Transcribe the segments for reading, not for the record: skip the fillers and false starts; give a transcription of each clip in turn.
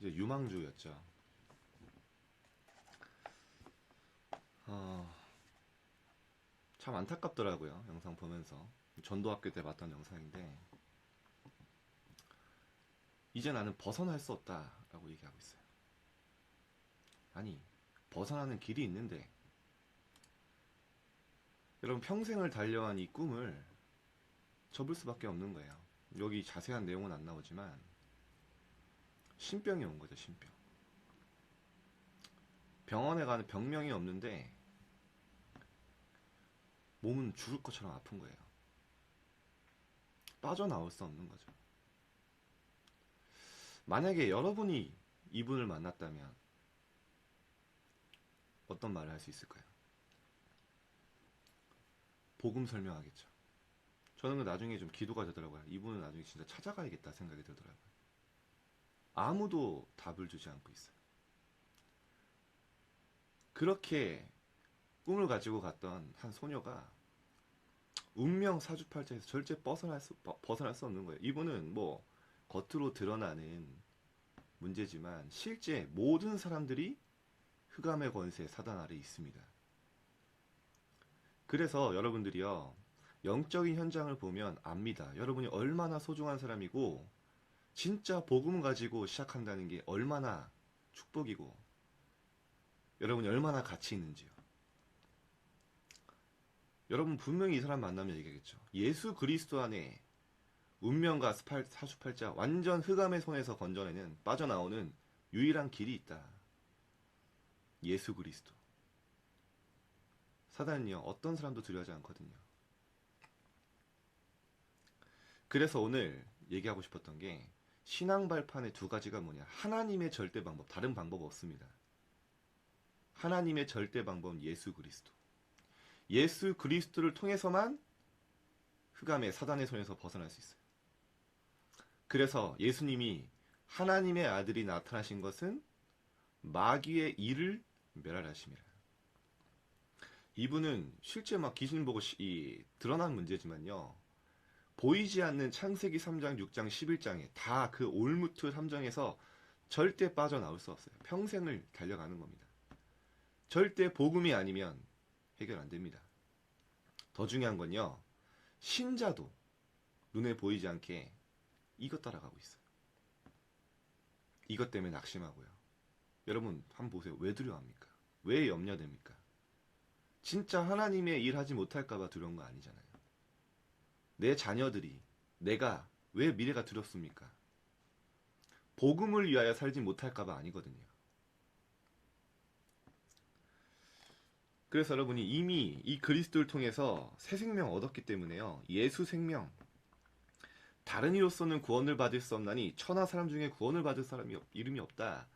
이제 유망주였죠. 참 안타깝더라고요. 영상 보면서. 전도학교 때 봤던 영상인데 이제 나는 벗어날 수 없다라고 얘기하고 있어요. 아니, 벗어나는 길이 있는데 여러분 평생을 달려간 이 꿈을 접을 수밖에 없는 거예요. 여기 자세한 내용은 안 나오지만 신병이 온 거죠, 신병. 병원에 가는 병명이 없는데 몸은 죽을 것처럼 아픈 거예요. 빠져나올 수 없는 거죠. 만약에 여러분이 이분을 만났다면 어떤 말을 할 수 있을까요? 복음 설명하겠죠. 저는 나중에 좀 기도가 되더라고요. 이분은 나중에 진짜 찾아가야겠다 생각이 들더라고요. 아무도 답을 주지 않고 있어요. 그렇게 꿈을 가지고 갔던 한 소녀가 운명 사주팔자에서 절대 벗어날 수 없는 거예요. 이분은 뭐 겉으로 드러나는 문제지만 실제 모든 사람들이 흑암의 권세 사단 아래 있습니다. 그래서 여러분들이요, 영적인 현장을 보면 압니다. 여러분이 얼마나 소중한 사람이고 진짜 복음 가지고 시작한다는 게 얼마나 축복이고 여러분이 얼마나 가치 있는지요. 여러분 분명히 이 사람 만나면 얘기하겠죠. 예수 그리스도 안에 운명과 사주팔자 완전 흑암의 손에서 건져내는 빠져나오는 유일한 길이 있다. 예수 그리스도. 사단은요, 어떤 사람도 두려워하지 않거든요. 그래서 오늘 얘기하고 싶었던 게 신앙 발판의 두 가지가 뭐냐. 하나님의 절대 방법, 다른 방법 없습니다. 하나님의 절대 방법은 예수 그리스도. 예수 그리스도를 통해서만 흑암의 사단의 손에서 벗어날 수 있어요. 그래서 예수님이 하나님의 아들이 나타나신 것은 마귀의 일을 멸하심이라. 이분은 실제 막 귀신 보고 드러난 문제지만요. 보이지 않는 창세기 3장, 6장, 11장에 다 그 올무트 3장에서 절대 빠져나올 수 없어요. 평생을 달려가는 겁니다. 절대 복음이 아니면 해결 안 됩니다. 더 중요한 건요. 신자도 눈에 보이지 않게 이것 따라가고 있어요. 이것 때문에 낙심하고요. 여러분 한번 보세요. 왜 두려워합니까? 왜 염려됩니까? 진짜 하나님의 일 하지 못할까봐 두려운 거 아니잖아요. 내 자녀들이, 내가 왜 미래가 두렵습니까? 복음을 위하여 살지 못할까봐 아니거든요. 그래서 여러분이 이미 이 그리스도를 통해서 새 생명 얻었기 때문에요. 예수 생명. 다른 이로서는 구원을 받을 수 없나니 천하 사람 중에 구원을 받을 사람이 이름이 없다.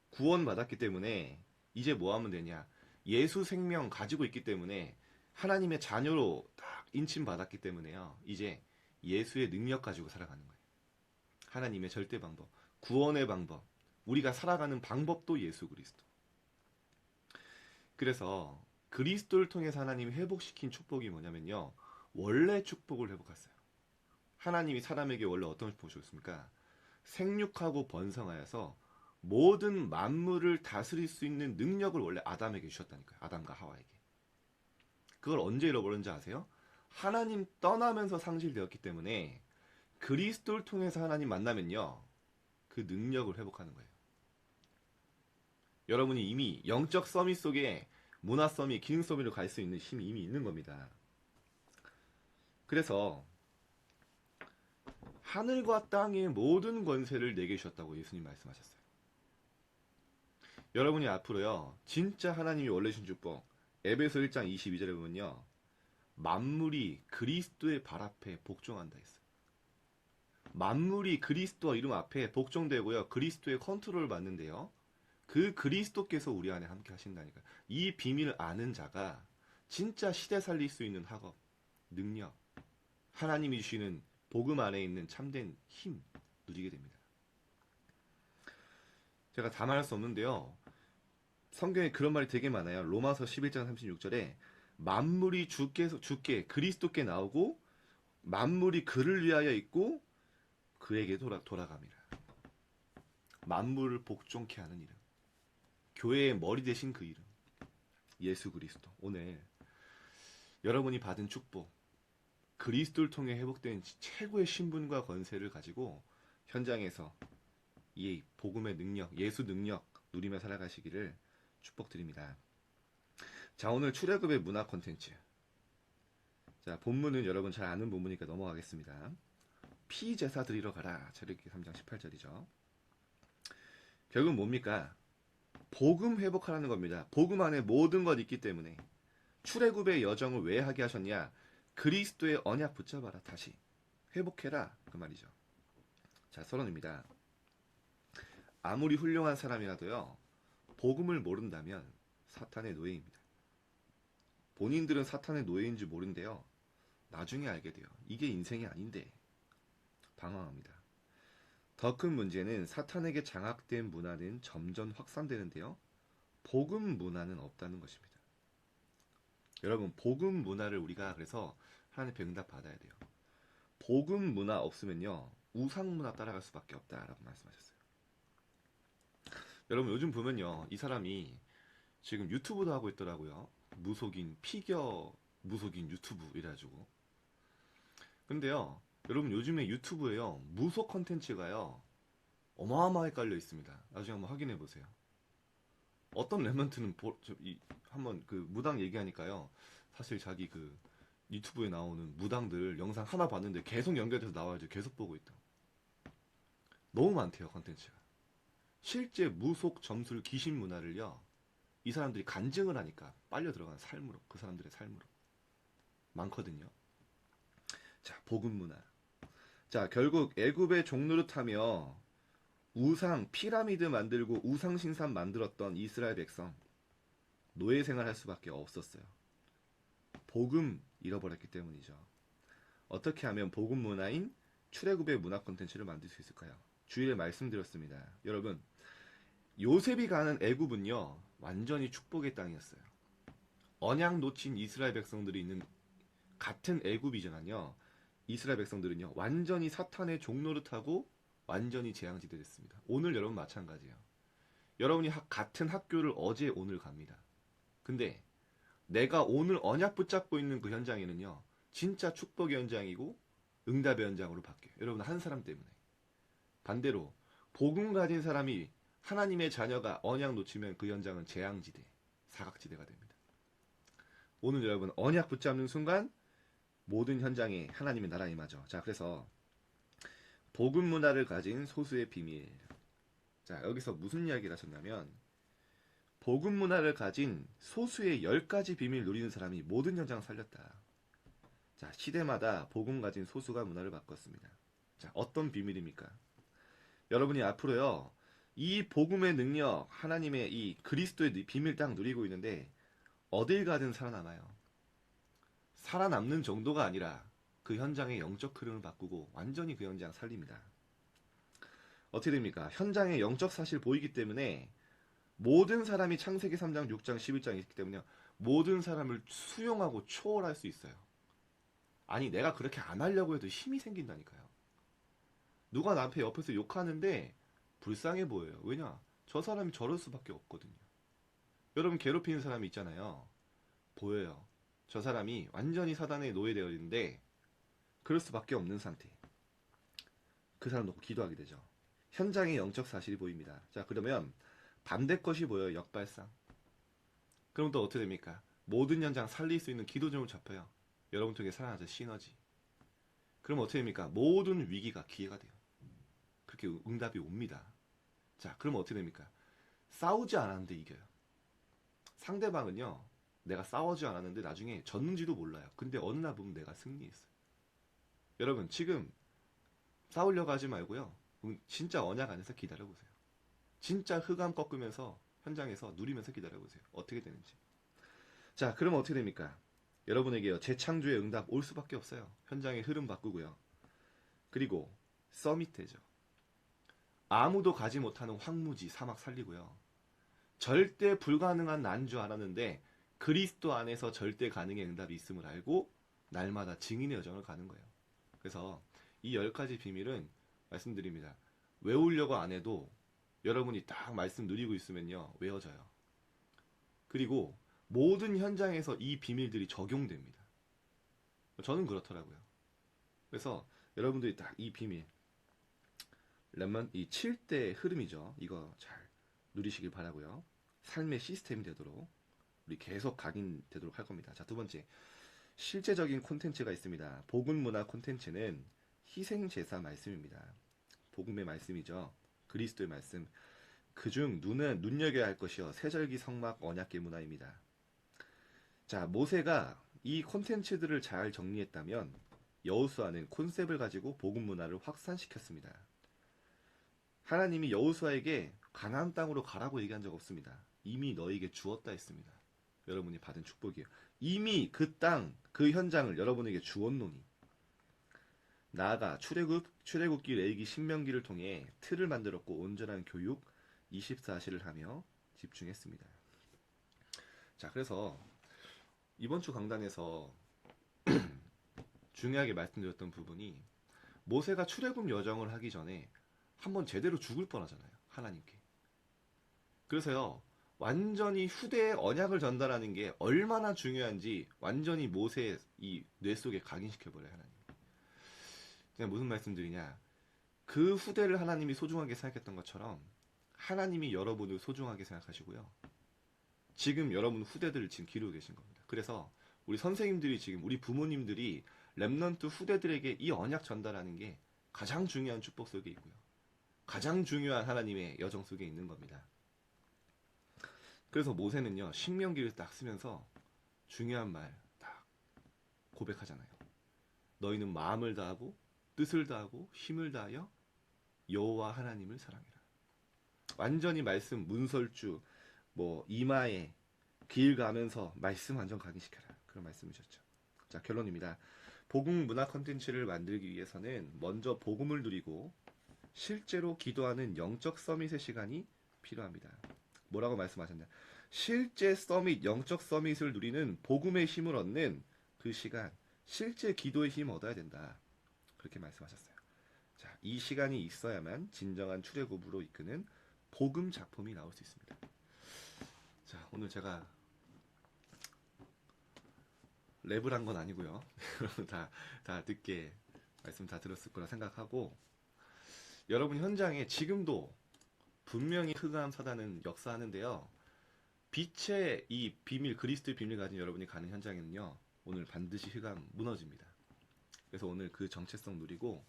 구원 받았기 때문에 이제 뭐 하면 되냐? 예수 생명 가지고 있기 때문에 하나님의 자녀로 딱 인침 받았기 때문에요. 이제 예수의 능력 가지고 살아가는 거예요. 하나님의 절대 방법, 구원의 방법, 우리가 살아가는 방법도 예수 그리스도. 그래서 그리스도를 통해서 하나님이 회복시킨 축복이 뭐냐면요. 원래 축복을 회복했어요. 하나님이 사람에게 원래 어떤 축복을 주셨습니까? 생육하고 번성하여서 모든 만물을 다스릴 수 있는 능력을 원래 아담에게 주셨다니까요. 아담과 하와에게. 그걸 언제 잃어버렸는지 아세요? 하나님 떠나면서 상실되었기 때문에 그리스도를 통해서 하나님 만나면요. 그 능력을 회복하는 거예요. 여러분이 이미 영적 서밋 속에 문화 서밋, 기능 서밋으로 갈 수 있는 힘이 이미 있는 겁니다. 그래서 하늘과 땅의 모든 권세를 내게 주셨다고 예수님 말씀하셨어요. 여러분이 앞으로요. 진짜 하나님이 원래 주신 축복 에베소 1장 22절에 보면요. 만물이 그리스도의 발 앞에 복종한다 했어요. 만물이 그리스도 이름 앞에 복종되고요. 그리스도의 컨트롤을 받는데요. 그 그리스도께서 우리 안에 함께 하신다니까요. 이 비밀을 아는 자가 진짜 시대 살릴 수 있는 학업, 능력, 하나님이 주시는 복음 안에 있는 참된 힘 누리게 됩니다. 제가 다 말할 수 없는데요. 성경에 그런 말이 되게 많아요. 로마서 11장 36절에 만물이 주께 그리스도께 나오고 만물이 그를 위하여 있고 그에게 돌아갑니다. 만물을 복종케 하는 이름. 교회의 머리 대신 그 이름. 예수 그리스도. 오늘 여러분이 받은 축복, 그리스도를 통해 회복된 최고의 신분과 권세를 가지고 현장에서 이 복음의 능력, 예수 능력 누리며 살아가시기를 축복드립니다. 자, 오늘 출애굽의 문화 콘텐츠. 자, 본문은 여러분 잘 아는 본문이니까 넘어가겠습니다. 피제사 드리러 가라. 출애굽기 3장 18절이죠. 결국 뭡니까? 복음 회복하라는 겁니다. 복음 안에 모든 것 있기 때문에 출애굽의 여정을 왜 하게 하셨냐? 그리스도의 언약 붙잡아라. 다시 회복해라. 그 말이죠. 자, 서론입니다. 아무리 훌륭한 사람이라도요, 복음을 모른다면 사탄의 노예입니다. 본인들은 사탄의 노예인지 모른대요. 나중에 알게 돼요. 이게 인생이 아닌데 방황합니다. 더 큰 문제는 사탄에게 장악된 문화는 점점 확산되는데요. 복음 문화는 없다는 것입니다. 여러분, 복음 문화를 우리가 그래서 하나님의 응답 받아야 돼요. 복음 문화 없으면요, 우상 문화 따라갈 수밖에 없다라고 말씀하셨어요. 여러분, 요즘 보면요, 이 사람이 지금 유튜브도 하고 있더라고요. 무속인 피겨 무속인 유튜브 이래가지고. 근데요, 여러분 요즘에 유튜브에요, 무속 컨텐츠가요 어마어마하게 깔려 있습니다. 나중에 한번 확인해 보세요. 어떤 랩런트는 한번 그 무당 얘기하니까요, 사실 자기 그 유튜브에 나오는 무당들 영상 하나 봤는데 계속 연결돼서 나와야지 계속 보고 있다. 너무 많대요, 컨텐츠가. 실제 무속 점술 귀신 문화를요, 이 사람들이 간증을 하니까 빨려 들어가는 삶으로, 그 사람들의 삶으로 많거든요. 자, 복음 문화. 자, 결국 애굽의 종노릇하며 우상 피라미드 만들고 우상 신상 만들었던 이스라엘 백성, 노예 생활할 수밖에 없었어요. 복음 잃어버렸기 때문이죠. 어떻게 하면 복음 문화인 출애굽의 문화 콘텐츠를 만들 수 있을까요? 주일에 말씀드렸습니다. 여러분, 요셉이 가는 애굽은요, 완전히 축복의 땅이었어요. 언약 놓친 이스라엘 백성들이 있는 같은 애굽이지만요, 이스라엘 백성들은요, 완전히 사탄의 종노릇하고 완전히 재앙지대 됐습니다. 오늘 여러분 마찬가지예요. 여러분이 같은 학교를 어제 오늘 갑니다. 근데 내가 오늘 언약 붙잡고 있는 그 현장에는요, 진짜 축복의 현장이고 응답의 현장으로 바뀌어요. 여러분, 한 사람 때문에. 반대로 복음 가진 사람이, 하나님의 자녀가 언약 놓치면 그 현장은 재앙지대, 사각지대가 됩니다. 오늘 여러분 언약 붙잡는 순간 모든 현장에 하나님의 나라 임하죠. 자, 그래서 복음 문화를 가진 소수의 비밀. 자, 여기서 무슨 이야기를 하셨냐면, 복음 문화를 가진 소수의 10가지 비밀 누리는 사람이 모든 현장을 살렸다. 자, 시대마다 복음 가진 소수가 문화를 바꿨습니다. 자, 어떤 비밀입니까? 여러분이 앞으로요, 이 복음의 능력, 하나님의 이 그리스도의 비밀 딱 누리고 있는데 어딜 가든 살아남아요. 살아남는 정도가 아니라 그 현장의 영적 흐름을 바꾸고 완전히 그 현장 살립니다. 어떻게 됩니까? 현장에 영적 사실 보이기 때문에 모든 사람이 창세기 3장, 6장, 11장 있기 때문에 모든 사람을 수용하고 초월할 수 있어요. 아니, 내가 그렇게 안 하려고 해도 힘이 생긴다니까요. 누가 나한테 옆에서 욕하는데 불쌍해 보여요. 왜냐? 저 사람이 저럴 수밖에 없거든요. 여러분, 괴롭히는 사람이 있잖아요. 보여요. 저 사람이 완전히 사단에 노예되어 있는데 그럴 수밖에 없는 상태. 그 사람 놓고 기도하게 되죠. 현장에 영적 사실이 보입니다. 자, 그러면 반대 것이 보여요. 역발상. 그럼 또 어떻게 됩니까? 모든 현장 살릴 수 있는 기도점을 잡혀요. 여러분 통해 살아나자 시너지. 그럼 어떻게 됩니까? 모든 위기가 기회가 돼요. 그렇게 응답이 옵니다. 자, 그럼 어떻게 됩니까? 싸우지 않았는데 이겨요. 상대방은요, 내가 싸우지 않았는데 나중에 졌는지도 몰라요. 근데 어느 날 보면 내가 승리했어요. 여러분, 지금 싸우려고 하지 말고요, 진짜 언약 안에서 기다려보세요. 진짜 흑암 꺾으면서 현장에서 누리면서 기다려보세요. 어떻게 되는지. 자, 그러면 어떻게 됩니까? 여러분에게요, 재창조의 응답 올 수밖에 없어요. 현장의 흐름 바꾸고요. 그리고 서밋되죠. 아무도 가지 못하는 황무지 사막 살리고요. 절대 불가능한 난 줄 알았는데 그리스도 안에서 절대 가능의 응답이 있음을 알고 날마다 증인의 여정을 가는 거예요. 그래서 이 10가지 비밀은 말씀드립니다. 외우려고 안 해도 여러분이 딱 말씀 누리고 있으면요, 외워져요. 그리고 모든 현장에서 이 비밀들이 적용됩니다. 저는 그렇더라고요. 그래서 여러분들이 딱 이 비밀, 렘넌트 이 7대 흐름이죠. 이거 잘 누리시길 바라고요. 삶의 시스템이 되도록 우리 계속 각인되도록 할 겁니다. 자, 두 번째, 실제적인 콘텐츠가 있습니다. 복음 문화 콘텐츠는 희생 제사 말씀입니다. 복음의 말씀이죠. 그리스도의 말씀. 그중 눈여겨야 할 것이요 세절기 성막 언약궤 문화입니다. 자, 모세가 이 콘텐츠들을 잘 정리했다면 여호수아는 콘셉트를 가지고 복음 문화를 확산시켰습니다. 하나님이 여호수아에게 가나안 땅으로 가라고 얘기한 적 없습니다. 이미 너에게 주었다 했습니다. 여러분이 받은 축복이에요. 이미 그 땅, 그 현장을 여러분에게 주었노니. 나아가 출애굽기, 레위기, 신명기를 통해 틀을 만들었고 온전한 교육 24시를 하며 집중했습니다. 자, 그래서 이번 주 강단에서 중요하게 말씀드렸던 부분이 모세가 출애굽 여정을 하기 전에 한번 제대로 죽을 뻔하잖아요. 하나님께. 그래서요. 완전히 후대의 언약을 전달하는 게 얼마나 중요한지 완전히 모세의 이 뇌 속에 각인시켜버려요. 하나님. 제가 무슨 말씀드리냐. 그 후대를 하나님이 소중하게 생각했던 것처럼 하나님이 여러분을 소중하게 생각하시고요. 지금 여러분 후대들을 지금 기르고 계신 겁니다. 그래서 우리 선생님들이 지금 우리 부모님들이 렘넌트 후대들에게 이 언약 전달하는 게 가장 중요한 축복 속에 있고요. 가장 중요한 하나님의 여정 속에 있는 겁니다. 그래서 모세는요. 신명기를 딱 쓰면서 중요한 말 딱 고백하잖아요. 너희는 마음을 다하고 뜻을 다하고 힘을 다하여 여호와 하나님을 사랑해라. 완전히 말씀 문설주 이마에 길 가면서 말씀 완전 각인시켜라. 그런 말씀이셨죠. 자, 결론입니다. 복음 문화 컨텐츠를 만들기 위해서는 먼저 복음을 누리고 실제로 기도하는 영적 서밋의 시간이 필요합니다. 뭐라고 말씀하셨냐? 실제 서밋, 영적 서밋을 누리는 복음의 힘을 얻는 그 시간, 실제 기도의 힘을 얻어야 된다. 그렇게 말씀하셨어요. 자, 이 시간이 있어야만 진정한 출애굽으로 이끄는 복음 작품이 나올 수 있습니다. 자, 오늘 제가 랩을 한 건 아니고요. 다 늦게 말씀 다 들었을 거라 생각하고 여러분 현장에 지금도 분명히 흑암 사단은 역사하는데요. 빛의 이 비밀, 그리스도의 비밀 가진 여러분이 가는 현장에는요. 오늘 반드시 흑암 무너집니다. 그래서 오늘 그 정체성 누리고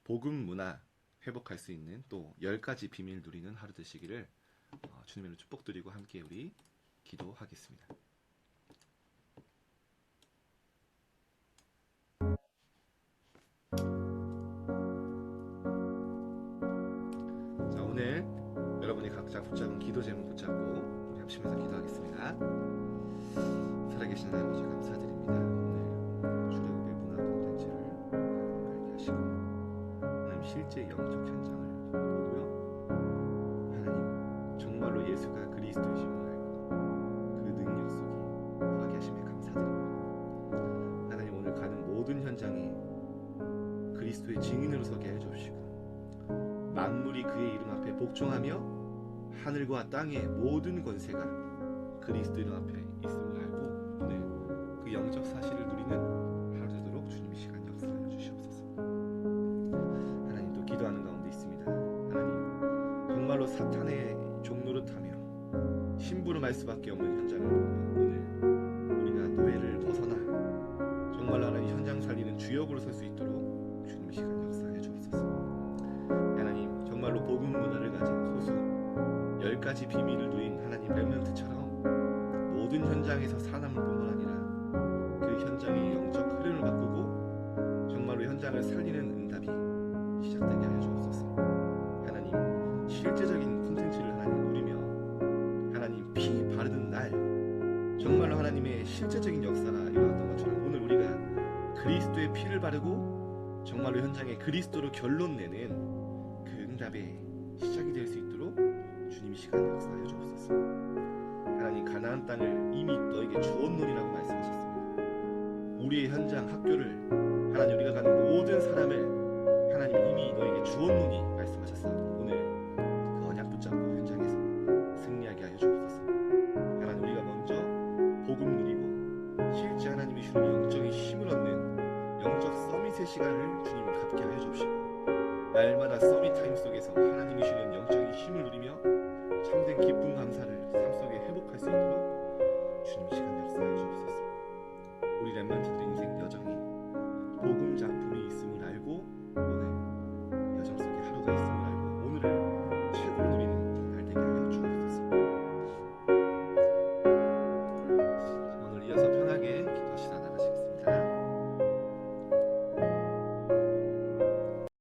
복음 문화 회복할 수 있는 또 10가지 비밀 누리는 하루 되시기를 주님의 축복드리고 함께 우리 기도하겠습니다. 자, 오늘 여러분이 각자 붙잡은 기도 제목 붙잡고 우리 합심해서 기도하겠습니다. 살아계신 하나님 아버지 감사드립니다. 오늘 출애굽의 문화 콘텐츠를 알게 하시고 하나님 실제 영적 현장을 보고요. 하나님 정말로 예수가 그리스도이심을 알고 그 능력 속에 거하게 하심에 감사드립니다. 하나님 오늘 가는 모든 현장에 그리스도의 증인으로 서게 해주시고 만물이 그의 이름 앞에 복종하며 하늘과 땅의 모든 권세가 그리스도 이름 앞에 있음을 알고 오늘 그 영적 사실을 누리는 하루 되도록 주님의 시간 역사하여 주시옵소서. 하나님 또 기도하는 가운데 있습니다. 하나님 정말로 사탄의 종노릇하며 심부름할 수밖에 없는 현장을 보며 오늘 우리가 노예를 벗어나 정말 하나님 현장 살리는 주역으로 설 수 있도록 주님의 시간 역사하여 주옵소서. 하나님 정말로 복음 문화를 가진 소수 10가지 비밀을 누린 하나님 렘넌트처럼 모든 현장에서 살아남을 뿐만 아니라 그 현장의 영적 흐름을 바꾸고 정말로 현장을 살리는 응답이 시작되게 하여 주옵소서. 하나님 실제적인 콘텐츠를 하나님 누리며 하나님 피 바르는 날 정말로 하나님의 실제적인 역사가 일어났던 것처럼 오늘 우리가 그리스도의 피를 바르고 정말로 현장에 그리스도로 결론 내는 그 응답의 시작이 될 수 있도록 주님이 시간 역사하여 주옵소서. 하나님 가나안 땅을 이미 너에게 주었노니라고 말씀하셨습니다. 우리의 현장 학교를 하나님 우리가 가는 모든 사람을 하나님 이미 너에게 주었노니 말씀하셨사오니 오늘 실제 하나님이 주는 영적인 힘을 얻는 영적 서밋의 시간을 주님 갖게 하여 주시고, 날마다 서밋 타임 속에서 하나님이 주는 영적인 힘을 누리며 참된 기쁨 감사를 삶 속에 회복